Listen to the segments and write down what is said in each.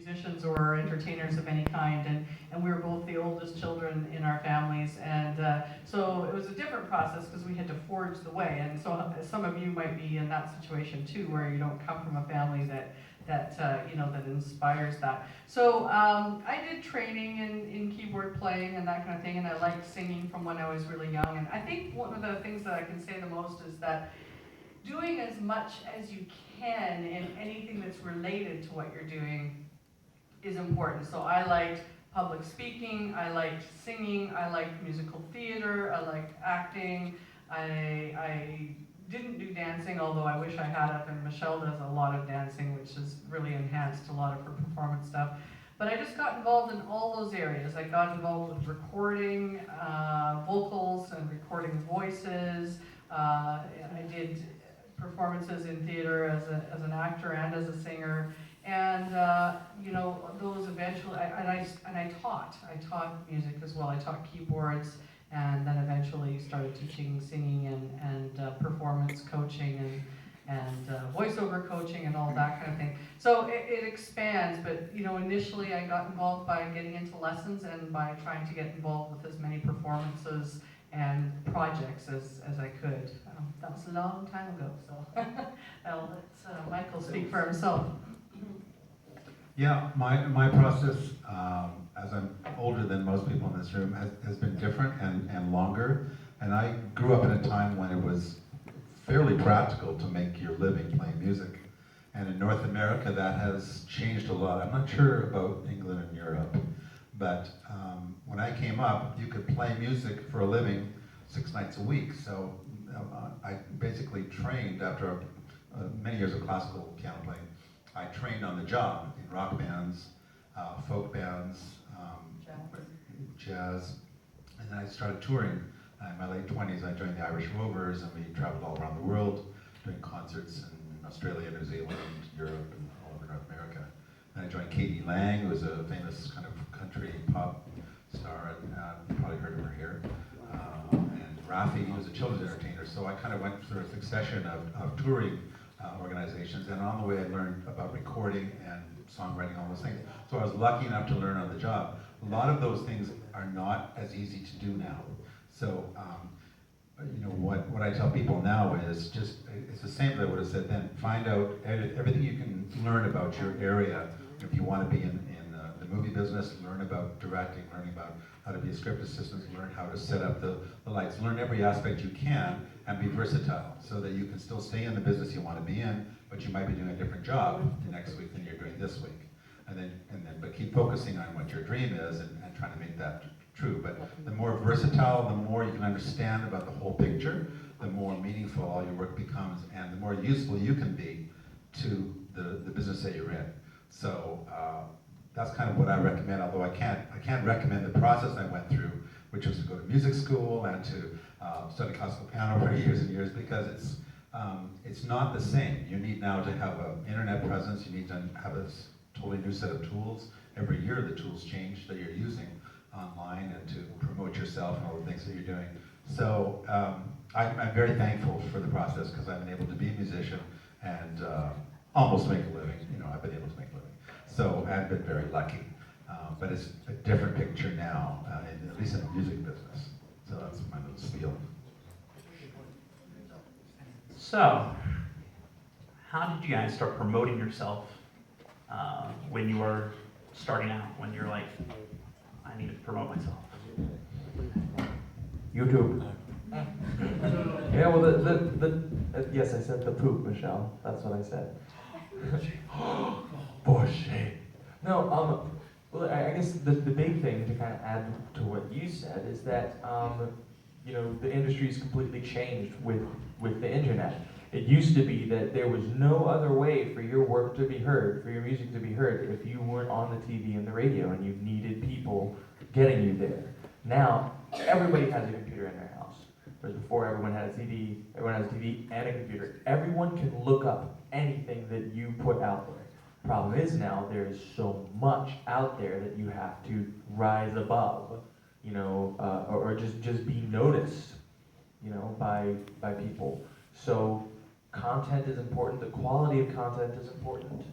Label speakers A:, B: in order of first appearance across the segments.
A: musicians or entertainers of any kind, and we were both the oldest children in our families, and so it was a different process because we had to forge the way. And so some of you might be in that situation too, where you don't come from a family that inspires that. So I did training in keyboard playing and that kind of thing, and I liked singing from when I was really young. And I think one of the things that I can say the most is that doing as much as you can in anything that's related to what you're doing is important. So I liked public speaking, I liked singing, I liked musical theater, I liked acting. I didn't do dancing, although I wish I had it, and Michelle does a lot of dancing, which has really enhanced a lot of her performance stuff. But I just got involved in all those areas. I got involved with recording vocals and recording voices. I did performances in theater as an actor and as a singer, and those eventually. I taught music as well. I taught keyboards, and then eventually started teaching singing and performance coaching and voiceover coaching and all that kind of thing. So it expands, but initially I got involved by getting into lessons and by trying to get involved with as many performances and projects as I could. That was a long time ago, so I'll let Michael speak for himself.
B: Yeah, my process, as I'm older than most people in this room, has been different and longer. And I grew up in a time when it was fairly practical to make your living playing music. And in North America, that has changed a lot. I'm not sure about England and Europe, but when I came up, you could play music for a living 6 nights a week. So I basically trained after many years of classical piano playing. I trained on the job in rock bands, folk bands, jazz, and then I started touring. In my late 20s, I joined the Irish Rovers, and we traveled all around the world, doing concerts in Australia, New Zealand, Europe, and all over North America. And I joined Katie Lang, who was a famous kind of country pop star, and you probably heard of her here. And Rafi, who was a children's entertainer. So I kind of went through a succession of touring organizations, and on the way I learned about recording and songwriting, all those things. So I was lucky enough to learn on the job. A lot of those things are not as easy to do now. So, what I tell people now is just, it's the same that I would have said then. Find out everything you can learn about your area. If you want to be in the movie business, learn about directing, learn about how to be a script assistant, learn how to set up the lights, learn every aspect you can, and be versatile so that you can still stay in the business you want to be in, but you might be doing a different job next week than you're doing this week. But keep focusing on what your dream is and trying to make that true. But the more versatile, the more you can understand about the whole picture, the more meaningful all your work becomes, and the more useful you can be to the business that you're in. So that's kind of what I recommend, although I can't recommend the process I went through, which was to go to music school and to study classical piano for years and years, because it's not the same. You need now to have an internet presence, you need to have a totally new set of tools. Every year the tools change that you're using online and to promote yourself and all the things that you're doing. So I'm very thankful for the process because I've been able to be a musician and almost make a living. I've been able to make a living. So I've been very lucky. But it's a different picture now, at least in the music business. So that's my little spiel.
C: So, how did you guys start promoting yourself when you were starting out, when you're like, I need to promote myself?
D: YouTube. Yeah, well, yes, I said the poop, Michelle. That's what I said. Bullshit. No, well, I guess the big thing to kind of add to what you said is that, the industry's completely changed with the internet. It used to be that there was no other way for your work to be heard, for your music to be heard, if you weren't on the TV and the radio and you needed people getting you there. Now, everybody has a computer in their house. Whereas before, everyone had a TV, everyone has a TV and a computer. Everyone can look up anything that you put out there. Problem is now, there is so much out there that you have to rise above, or just be noticed, by people. So content is important, the quality of content is important.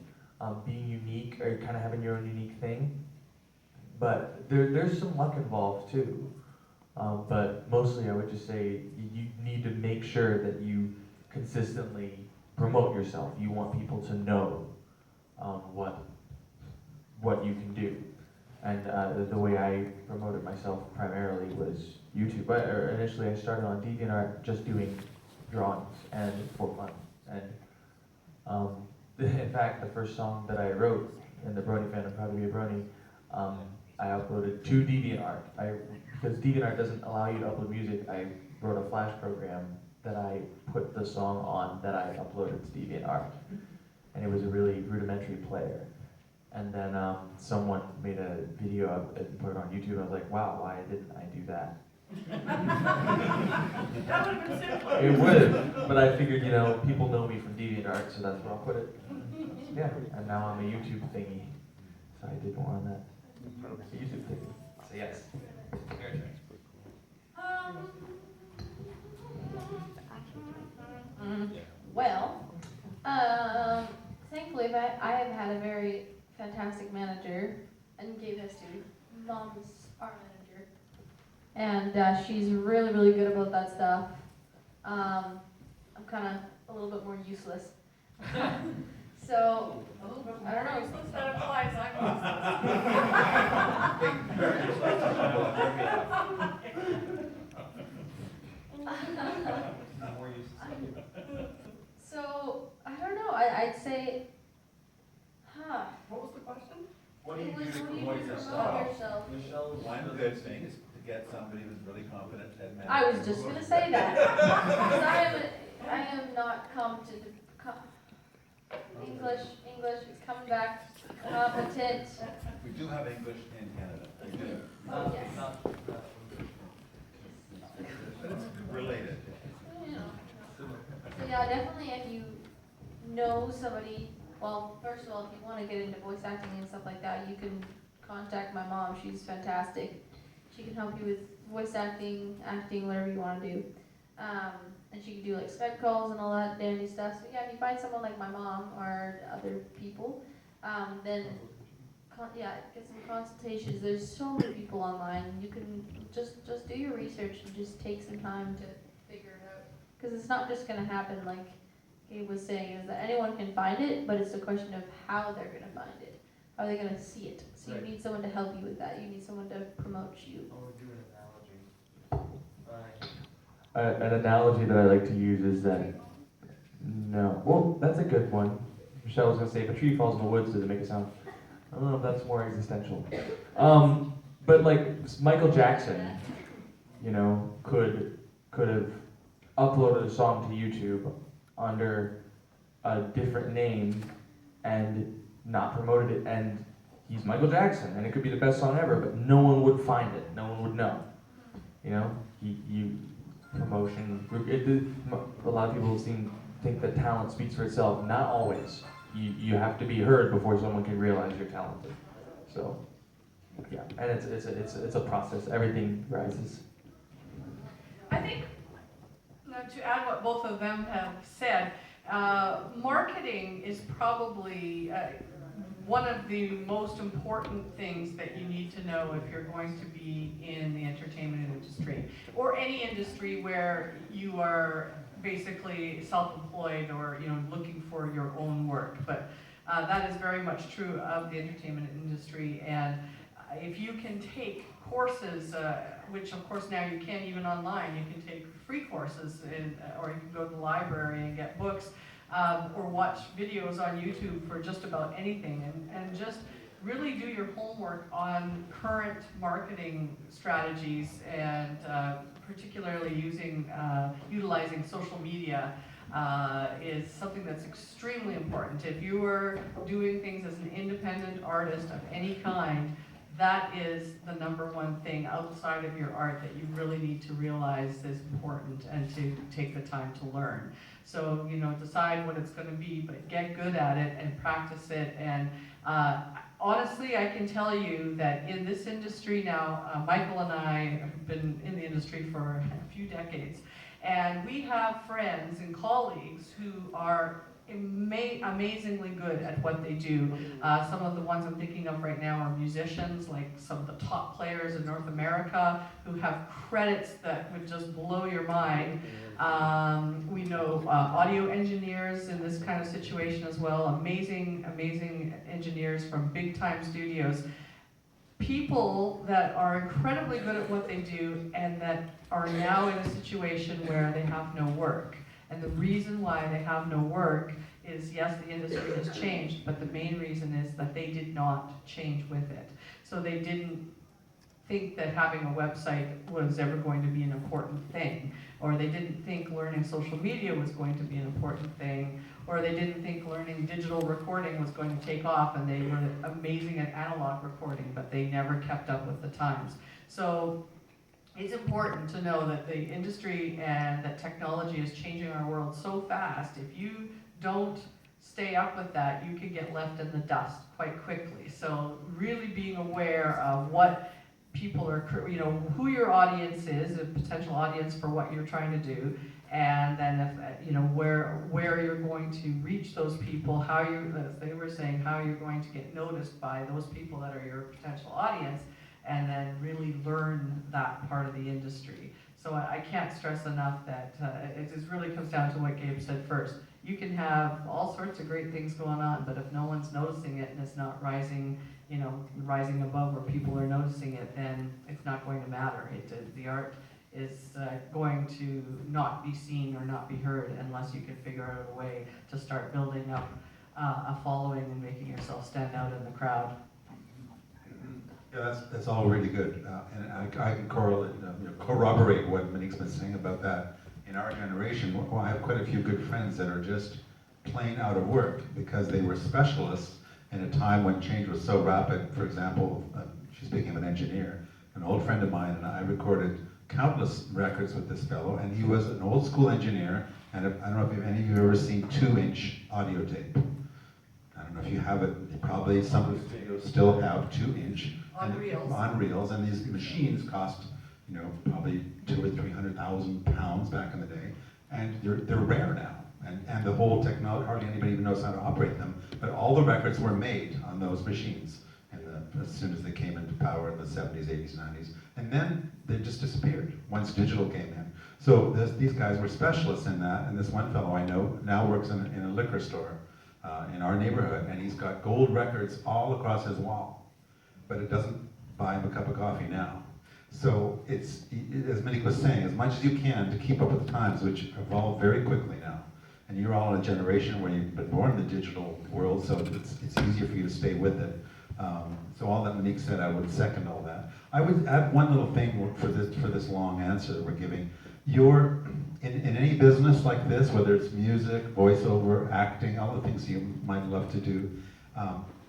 D: being unique or kind of having your own unique thing. But there's some luck involved too. But mostly I would just say you need to make sure that you consistently promote yourself. You want people to know what you can do. And the way I promoted myself primarily was YouTube. Initially I started on DeviantArt just doing drawings and for fun. And in fact, the first song that I wrote in the Brony fan, I'm Proud to Be a Brony, I uploaded to DeviantArt. Because DeviantArt doesn't allow you to upload music, I wrote a Flash program that I put the song on that I uploaded to DeviantArt. And it was a really rudimentary player. And then someone made a video of it and put it on YouTube. I was like, wow, why didn't I do that?
A: That would have been simpler.
D: It would, but I figured, people know me from DeviantArt, so that's where I'll put it. Yeah, and now I'm a YouTube thingy. So I did more on that. A YouTube thingy. So yes.
E: Well, thankfully I have had a very fantastic manager, and gave this to Mom's our manager, and she's really, really good about that stuff. I'm kind of a little bit more useless. So, I don't know.
A: Useless, that implies I'm
E: So, I don't know, I'd say,
A: What was the question?
F: What do you
E: it
F: do
E: was,
F: to
E: what do you
F: promote
E: do to
F: yourself?
E: promote yourself?
F: Michelle, one good thing is to get somebody who's really competent at managing.
E: I was just gonna say that. 'Cause I am not competent, English is coming back, competent.
F: We do have English in Canada, we do,
E: Oh, yes.
F: but it's related.
E: Yeah. So yeah, definitely if you know somebody, well, first of all, if you want to get into voice acting and stuff like that, you can contact my mom. She's fantastic. She can help you with voice acting, whatever you want to do. And she can do like Skype calls and all that dandy stuff. So yeah, if you find someone like my mom or other people, then get some consultations. There's so many people online. You can just do your research and just take some time to figure it out. Because it's not just gonna happen like Gabe was saying, is that anyone can find it, but it's a question of how they're gonna find it. How are they gonna see it? So
D: Right.
E: you need someone to help you with that. You need someone to promote you.
D: An analogy that I like to use is that, no, well, that's a good one. Michelle was gonna say, if a tree falls in the woods, does it make a sound? I don't know if that's more existential. But like Michael Jackson, could have uploaded a song to YouTube under a different name and not promoted it, and he's Michael Jackson, and it could be the best song ever, but no one would find it, no one would know. Promotion, a lot of people think that talent speaks for itself. Not always. You have to be heard before someone can realize you're talented. So, yeah, and it's a process. Everything rises.
A: I think, to add what both of them have said, marketing is probably one of the most important things that you need to know if you're going to be in the entertainment industry, or any industry where you are basically self-employed or looking for your own work. But that is very much true of the entertainment industry. And if you can take courses, which of course now you can even online, you can take free courses, or you can go to the library and get books, or watch videos on YouTube for just about anything, and just really do your homework on current marketing strategies, and particularly utilizing social media is something that's extremely important. If you are doing things as an independent artist of any kind, that is the number one thing outside of your art that you really need to realize is important and to take the time to learn. So, decide what it's going to be, but get good at it and practice it. And honestly, I can tell you that in this industry now, Michael and I have been in the industry for a few decades, and we have friends and colleagues who are amazingly good at what they do. Some of the ones I'm thinking of right now are musicians, like some of the top players in North America who have credits that would just blow your mind. We know audio engineers in this kind of situation as well, amazing engineers from big time studios. People that are incredibly good at what they do and that are now in a situation where they have no work. And the reason why they have no work is, yes, the industry has changed, but the main reason is that they did not change with it. So they didn't think that having a website was ever going to be an important thing, or they didn't think learning social media was going to be an important thing, or they didn't think learning digital recording was going to take off, and they were amazing at analog recording, but they never kept up with the times. So it's important to know that the industry and that technology is changing our world so fast. If you don't stay up with that, you can get left in the dust quite quickly. So really being aware of what people are, who your audience is, a potential audience for what you're trying to do, and then if, where you're going to reach those people, how you, as they were saying, how you're going to get noticed by those people that are your potential audience, and then really learn that part of the industry. So I can't stress enough that it just really comes down to what Gabe said first. You can have all sorts of great things going on, but if no one's noticing it and it's not rising, rising above where people are noticing it, then it's not going to matter. The art is going to not be seen or not be heard unless you can figure out a way to start building up a following and making yourself stand out in the crowd.
B: Yeah, that's all really good, and I can corroborate what Monique's been saying about that. In our generation, well, I have quite a few good friends that are just plain out of work because they were specialists in a time when change was so rapid. For example, she's speaking of an engineer, an old friend of mine, and I recorded countless records with this fellow, and he was an old school engineer, and I don't know if any of you have ever seen 2-inch audio tape. I don't know if you have it, probably some of the studios still have 2-inch.
A: On reels.
B: On reels, and these machines cost, probably $200,000 or £300,000 back in the day, and they're rare now. And the whole technology, hardly anybody even knows how to operate them, but all the records were made on those machines as soon as they came into power in the 70s, 80s, 90s, and then they just disappeared once digital came in. So these guys were specialists in that, and this one fellow I know now works in a liquor store in our neighborhood, and he's got gold records all across his wall. But it doesn't buy him a cup of coffee now. So it's, as Monique was saying, as much as you can to keep up with the times, which evolve very quickly now. And you're all in a generation where you've been born in the digital world, so it's easier for you to stay with it. So all that Monique said, I would second all that. I would add one little thing for this long answer that we're giving. In any business like this, whether it's music, voiceover, acting, all the things you might love to do,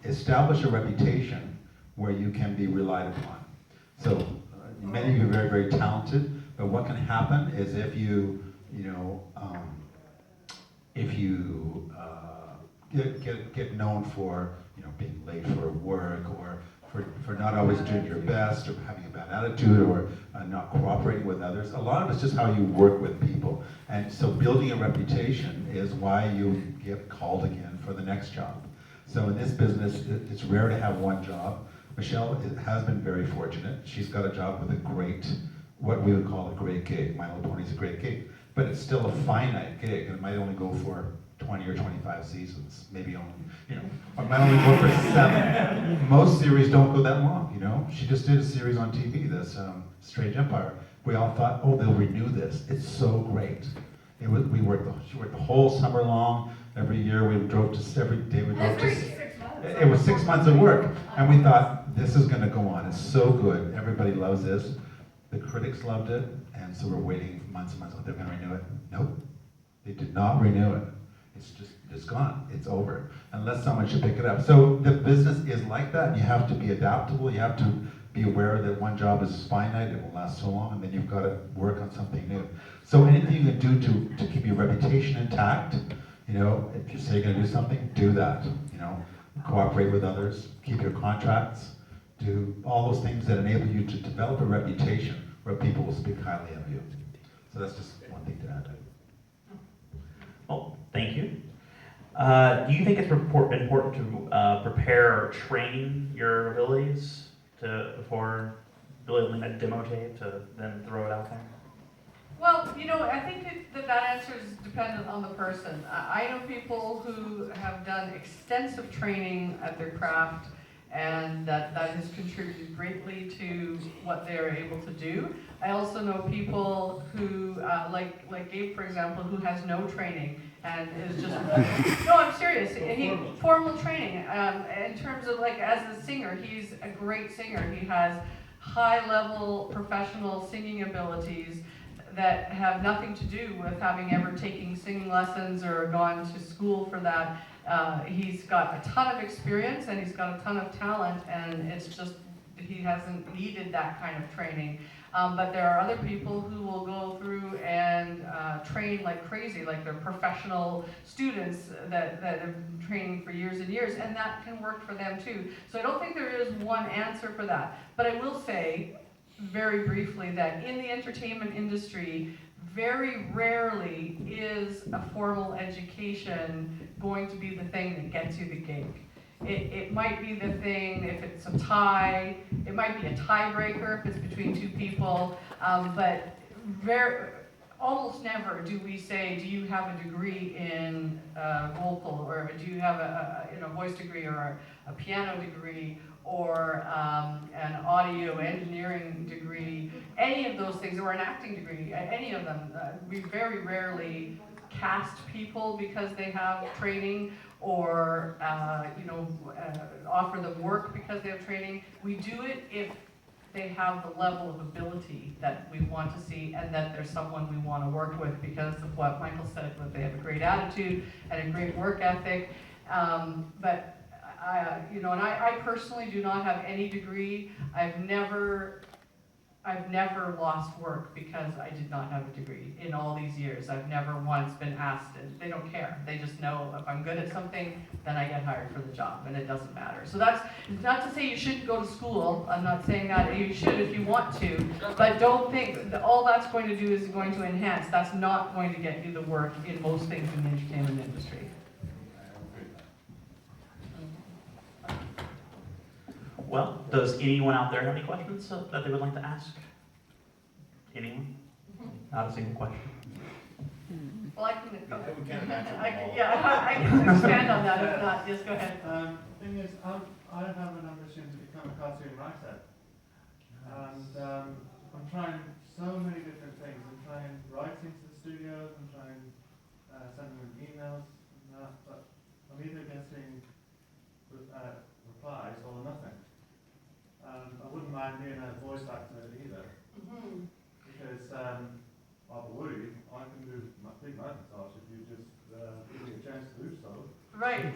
B: establish a reputation where you can be relied upon. So many of you are very, very talented, but what can happen is if you get known for being late for work, or for not always doing your best, or having a bad attitude, or not cooperating with others. A lot of it's just how you work with people. And so building a reputation is why you get called again for the next job. So in this business, it's rare to have one job. Michelle has been very fortunate. She's got a job with a great, what we would call a great gig. My Little Pony's a great gig, but it's still a finite gig, and it might only go for 20 or 25 seasons, maybe only, it might only go for 7. Most series don't go that long, She just did a series on TV, this Strange Empire. We all thought, oh, they'll renew this. It's so great. She worked the whole summer long. Every year we drove to, every day we drove to.
A: 6 months.
B: It was 6 months of work, and we thought, this is going to go on. It's so good. Everybody loves this. The critics loved it, and so we're waiting months and months. Oh, they're going to renew it. Nope, they did not renew it. It's gone. It's over. Unless someone should pick it up. So the business is like that. You have to be adaptable. You have to be aware that one job is finite. It will last so long, and then you've got to work on something new. So anything you can do to keep your reputation intact. If you say you're going to do something, do that. Cooperate with others, keep your contracts, do all those things that enable you to develop a reputation where people will speak highly of you. So that's just one thing to add.
C: Well, thank you. Do you think it's important to prepare or train your abilities before building a demo tape to then throw it out there?
A: Well, I think that answer is dependent on the person. I know people who have done extensive training at their craft, and that has contributed greatly to what they're able to do. I also know people who, like Gabe, for example, who has no training and is just, no, I'm serious, formal training. In terms of as a singer, he's a great singer. He has high-level professional singing abilities that have nothing to do with having ever taken singing lessons or gone to school for that. He's got a ton of experience and he's got a ton of talent, and it's just he hasn't needed that kind of training. But there are other people who will go through and train like crazy, like they're professional students that have been training for years and years, and that can work for them too. So I don't think there is one answer for that. But I will say, very briefly, that in the entertainment industry, very rarely is a formal education going to be the thing that gets you the gig. It might be the thing if it's a tie, it might be a tiebreaker if it's between two people, but almost never do we say, do you have a degree in vocal, or do you have a voice degree, or a piano degree, or an audio engineering degree, any of those things, or an acting degree, any of them. We very rarely cast people because they have training, or offer them work because they have training. We do it if they have the level of ability that we want to see, and that there's someone we want to work with because of what Michael said, that they have a great attitude and a great work ethic. But I personally do not have any degree. I've never lost work because I did not have a degree in all these years. I've never once been asked, and they don't care. They just know if I'm good at something, then I get hired for the job, and it doesn't matter. So that's not to say you shouldn't go to school. I'm not saying that. You should if you want to, but don't think that all that's going to do is going to enhance. That's not going to get you the work in most things in the entertainment industry.
C: Well, does anyone out there have any questions that they would like to ask? Anyone? Not a single question.
A: Well, I can go.
F: Yeah, we can't answer them all.
A: I can expand on that if not. Yes, go ahead.
G: Thing is, I have an ambition to become a cartoon writer, and I'm trying so many different things. I'm trying writing to the studios, I'm trying sending them emails and that, but I'm either getting replies or nothing. I wouldn't mind being a voice actor either, because I believe I can do big montage if you just give me a chance to do so.
A: Right.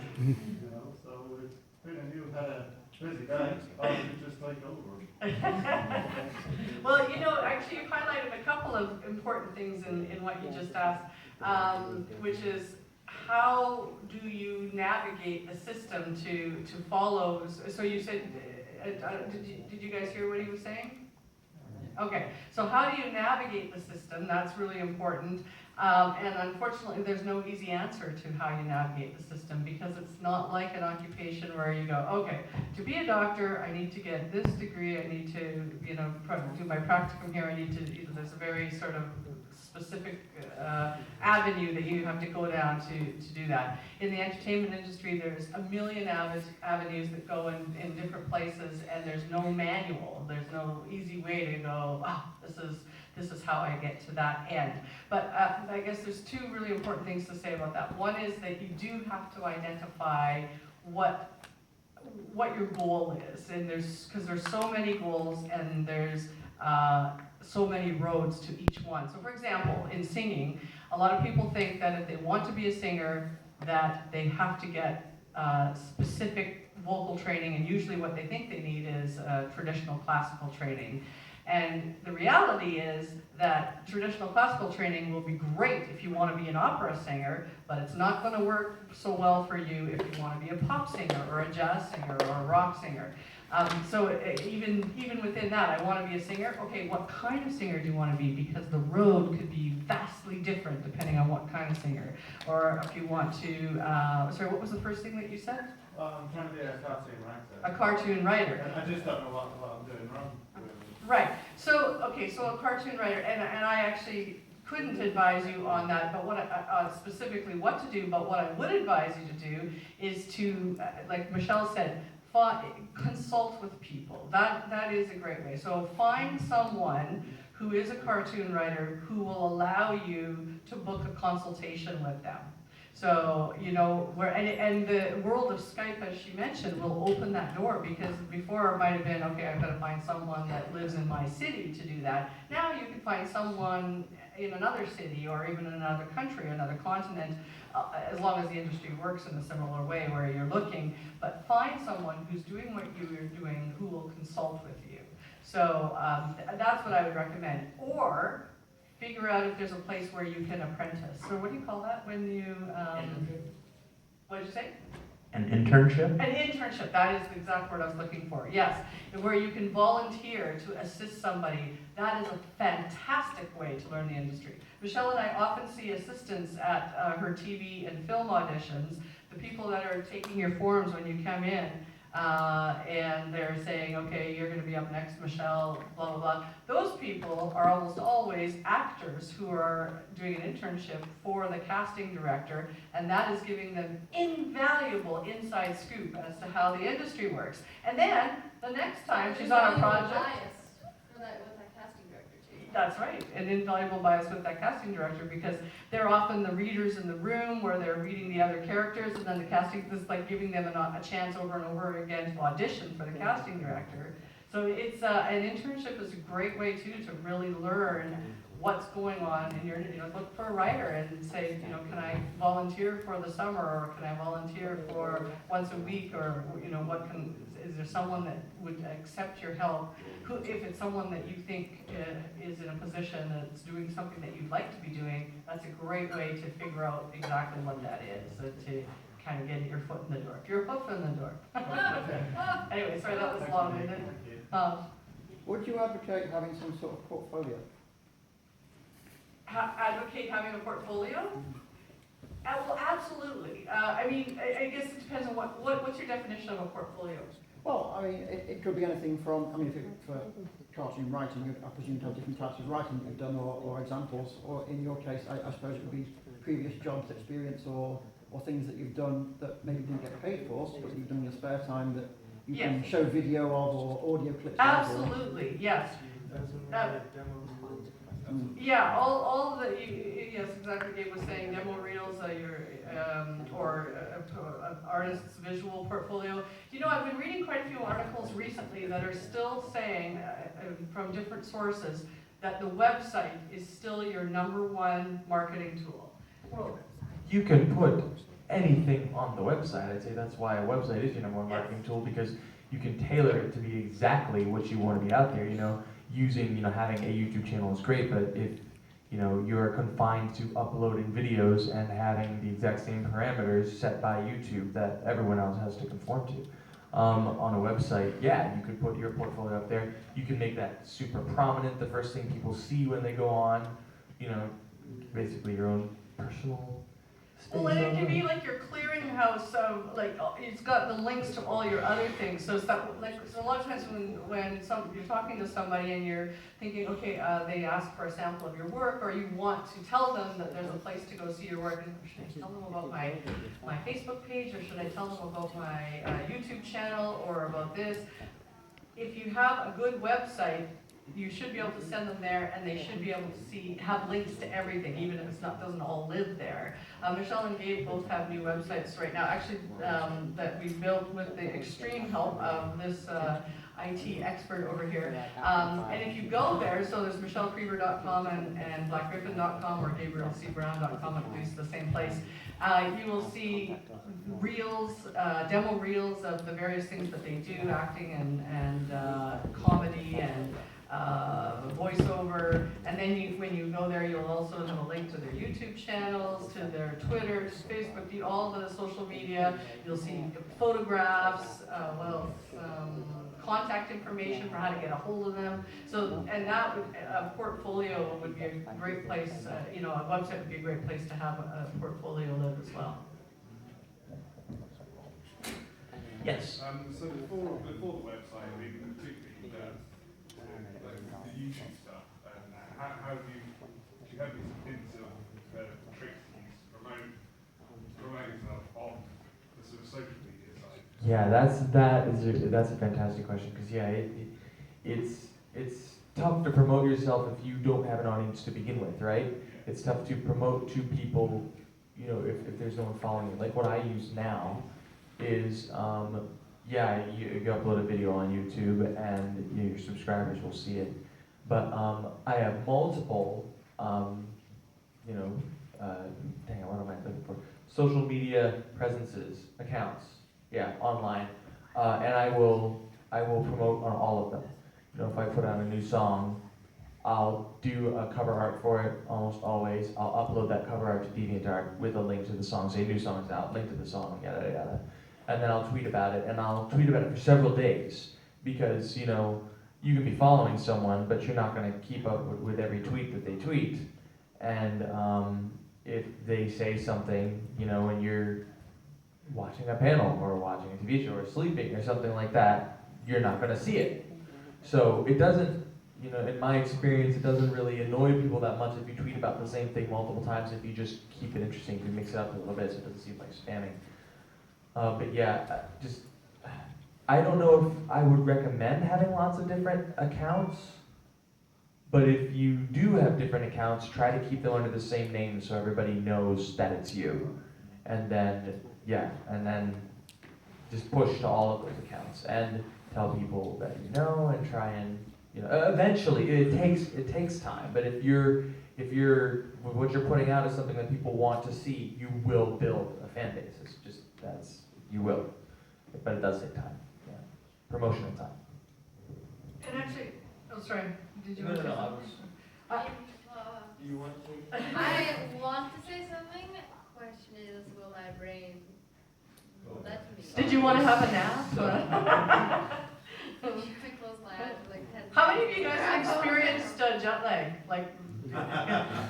G: So it's been you had a busy day, I could just take over.
A: Well, actually you've highlighted a couple of important things in what you just asked, which is how do you navigate the system to follow? So you said, did you guys hear what he was saying? Okay, so how do you navigate the system? That's really important. And unfortunately, there's no easy answer to how you navigate the system, because it's not like an occupation where you go, okay, to be a doctor, I need to get this degree, I need to, do my practicum here, I need to, there's a very sort of specific avenue that you have to go down to do that. In the entertainment industry, there's a million avenues that go in different places, and there's no manual. There's no easy way to go, this is how I get to that end. But I guess there's two really important things to say about that. One is that you do have to identify what your goal is, and because there's so many goals, and there's so many roads to each one. So for example, in singing, a lot of people think that if they want to be a singer, that they have to get specific vocal training, and usually what they think they need is traditional classical training. And the reality is that traditional classical training will be great if you want to be an opera singer, but it's not going to work so well for you if you want to be a pop singer or a jazz singer or a rock singer. Even within that, I want to be a singer. Okay, what kind of singer do you want to be? Because the road could be vastly different depending on what kind of singer. Or if you want to, sorry, what was the first thing that you said?
G: I'm trying to be a cartoon writer.
A: A cartoon writer.
G: I just don't know what I'm doing wrong.
A: Right. So, okay, so a cartoon writer, and I actually couldn't advise you on that, but what specifically what to do, but what I would advise you to do is to, like Michelle said, consult with people. That is a great way. So find someone who is a cartoon writer who will allow you to book a consultation with them. So, you know, and the world of Skype, as she mentioned, will open that door, because before it might have been, okay, I've got to find someone that lives in my city to do that. Now you can find someone in another city or even in another country, another continent, as long as the industry works in a similar way where you're looking. But find someone who's doing what you're doing who will consult with you. So that's what I would recommend. Or figure out if there's a place where you can apprentice. So what do you call that when you, what did you say?
C: An internship?
A: An internship, that is the exact word I was looking for, yes. Where you can volunteer to assist somebody. That is a fantastic way to learn the industry. Michelle and I often see assistants at her TV and film auditions, the people that are taking your forms when you come in, and they're saying, okay, you're going to be up next, Michelle, blah, blah, blah. Those people are almost always actors who are doing an internship for the casting director, and that is giving them invaluable inside scoop as to how the industry works. And then, the next time she's on a project...
E: For that, with that casting director too.
A: That's right, an invaluable bias with that casting director, because they're often the readers in the room where they're reading the other characters, and then the casting is like giving them a chance over and over again to audition for the casting director. So it's an internship is a great way too to really learn what's going on, and look for a writer and say, can I volunteer for the summer, or can I volunteer for once a week, or is there someone that would accept your help? If it's someone that you think is in a position that's doing something that you'd like to be doing, that's a great way to figure out exactly what that is, to kind of get your foot in the door. Your hoof in the door. Anyway, sorry, that was long-winded.
H: Would you advocate having some sort of portfolio?
A: Advocate having a portfolio? Well, absolutely. I guess it depends on what's your definition of a portfolio?
H: Well, it could be anything from, for cartoon writing, I presume you have different types of writing that you've done, or examples, or in your case, I suppose it would be previous jobs, experience, or things that you've done that maybe didn't get paid for, but you've done in your spare time that you can show video of, or audio clips of.
A: Absolutely, yes. Yeah, all the, yes, exactly, Gabe was saying, demo reels, or artist's visual portfolio. I've been reading quite a few articles recently that are still saying, from different sources, that the website is still your #1 marketing tool.
D: Well, you can put anything on the website. I'd say that's why a website is your #1 marketing tool, because you can tailor it to be exactly what you want to be out there. Having a YouTube channel is great, but if you're confined to uploading videos and having the exact same parameters set by YouTube that everyone else has to conform to, on a website, you could put your portfolio up there. You can make that super prominent, the first thing people see when they go on. Basically your own personal space.
A: Well, and it can be like your clearinghouse of, it's got the links to all your other things. So it's that, so a lot of times when you're talking to somebody and you're thinking, okay, they ask for a sample of your work, or you want to tell them that there's a place to go see your work, and should I tell them about my Facebook page, or should I tell them about my YouTube channel, or about this? If you have a good website, you should be able to send them there, and they should be able to have links to everything, even if it doesn't all live there. Michelle and Gabe both have new websites right now, actually, that we built with the extreme help of this IT expert over here. And if you go there, so there's michellekreever.com and blackgriffin.com or gabrielcbrown.com, at least the same place. You will see reels, demo reels of the various things that they do, acting and comedy and And then when you go there, you'll also have a link to their YouTube channels, to their Twitter, to Facebook, all the social media. You'll see photographs, contact information for how to get a hold of them. So, and that would, a portfolio would be a great place, a website would be a great place to have a portfolio live as well.
C: Yes.
I: So before the website, we particularly the YouTube stuff. How do you have these hints of tricks you use to promote yourself on the sort of social media side?
D: Yeah, that's a fantastic question, because it's tough to promote yourself if you don't have an audience to begin with, right? It's tough to promote to people, if there's no one following you. Like what I use now is, you upload a video on YouTube and your subscribers will see it. But I have multiple, what am I looking for? Social media presences, accounts, online, and I will promote on all of them. If I put out a new song, I'll do a cover art for it almost always. I'll upload that cover art to DeviantArt with a link to the song, say new song's out, link to the song, yada yada yada. And then I'll tweet about it, and I'll tweet about it for several days, because you can be following someone, but you're not going to keep up with every tweet that they tweet. And if they say something, when you're watching a panel or watching a TV show or sleeping or something like that, you're not going to see it. So it doesn't, in my experience, it doesn't really annoy people that much if you tweet about the same thing multiple times, if you just keep it interesting, if you mix it up a little bit so it doesn't seem like spamming. I don't know if I would recommend having lots of different accounts, but if you do have different accounts, try to keep them under the same name so everybody knows that it's you. And then, just push to all of those accounts and tell people that and try and, eventually, it takes time, but if what you're putting out is something that people want to see, you will build a fan base. It's just, you will, but it does take time. Promotional time.
A: And actually, sorry, did you
D: No,
A: want to
D: no,
A: say
D: I
A: something?
D: Do you want to?
J: I want to say something. Question is, will my brain let me?
A: Did you want to have a nap?
J: I close my eyes for like 10 seconds.
A: How many of you guys have experienced jet lag?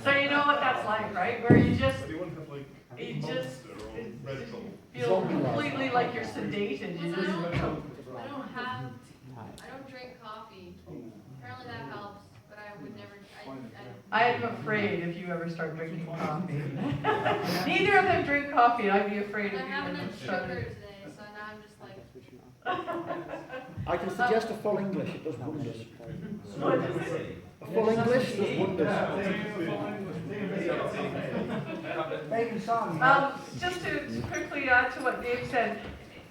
A: So you know what that's like, right? Where you just
I: Do you want to have
A: feel completely like you're sedated. You just
J: I don't drink coffee. Apparently that helps, but I would never.
A: I'm afraid if you ever start drinking coffee. Neither of them drink coffee. I'd be afraid if
J: I
A: you
J: have
A: ever
J: enough
A: started.
J: sugar today, so now I'm just like.
H: I can suggest a full English, it does wonders.
A: What is it?
H: A full English does wonders.
A: Just to quickly add to what Dave said,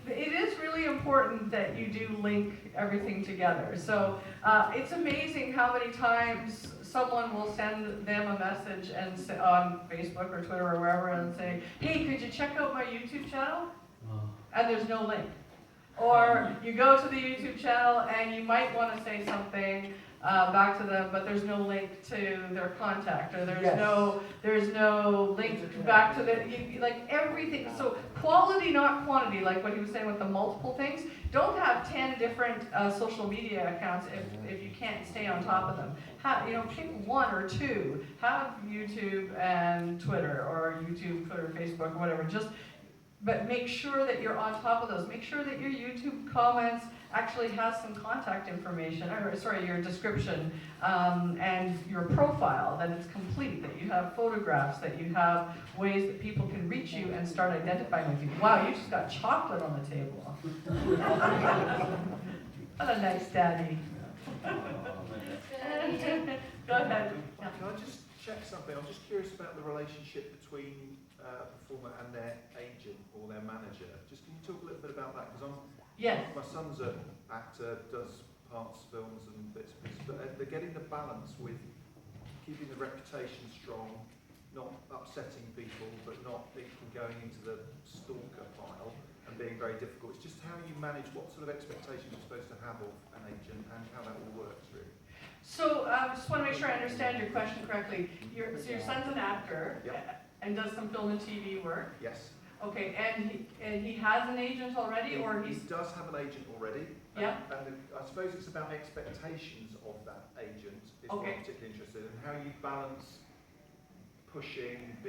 A: it is really important that you do link everything together. So it's amazing how many times someone will send them a message and say, on Facebook or Twitter or wherever and say, hey, could you check out my YouTube channel? And there's no link. Or you go to the YouTube channel and you might want to say something back to them, but there's no link to their contact, or there's no link back to like everything. So quality, not quantity, like what he was saying with the multiple things. Don't have 10 different social media accounts if you can't stay on top of them. Pick one or two. Have YouTube and Twitter, or YouTube, Twitter, Facebook, or whatever. But make sure that you're on top of those. Make sure that your YouTube comments actually has some contact information, your description, and your profile, that it's complete, that you have photographs, that you have ways that people can reach you and start identifying with you. Wow, you just got chocolate on the table. What a nice daddy. Go ahead.
K: Can I just check something? I'm just curious about the relationship between a performer and their agent or their manager. Just can you talk a little bit about that? Because my son's an actor, does parts, films and bits and pieces, but they're getting the balance with keeping the reputation strong, not upsetting people, but not even going into the stalker pile and being very difficult. It's just how you manage what sort of expectations you're supposed to have of an agent and how that all works, really.
A: So I just want to make sure I understand your question correctly. So your son's an actor and does some film and TV work.
K: Yes.
A: Okay, and he has an agent already, or
K: He
A: he's
K: does have an agent already.
A: Yeah.
K: And I suppose it's about expectations of that agent is what
A: Okay.
K: I'm particularly interested in. How you balance pushing